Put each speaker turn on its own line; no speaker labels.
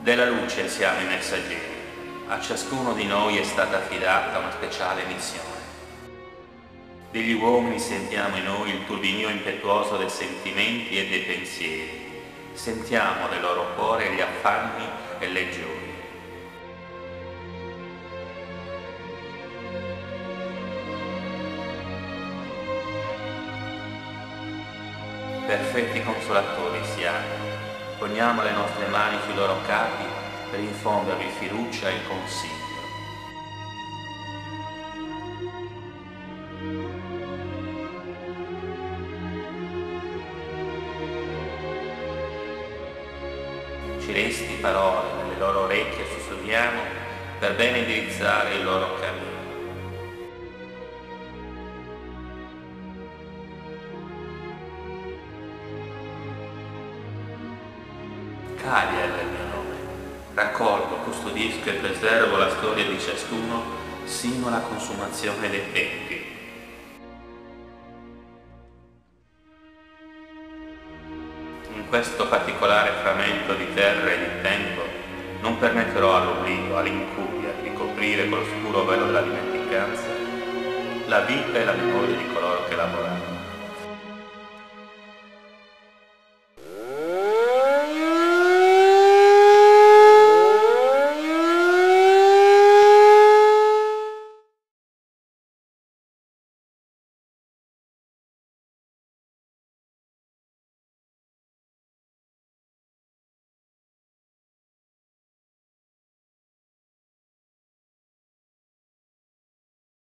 Della luce siamo i messaggeri. A ciascuno di noi è stata affidata una speciale missione. Degli uomini sentiamo in noi il turbinio impetuoso dei sentimenti e dei pensieri. Sentiamo nel loro cuore gli affanni e le gioie. Perfetti consolatori siamo. Poniamo le nostre mani sui loro capi per infondervi fiducia e consiglio. Celesti parole nelle loro orecchie sussurriamo per bene indirizzare il loro cammino. Cariel è il mio nome. Raccolgo, custodisco e preservo la storia di ciascuno sino alla consumazione dei tempi. In questo particolare frammento di terra e di tempo non permetterò all'oblio, all'incuria di coprire con lo scuro velo della dimenticanza la vita e la memoria di coloro che lavorarono.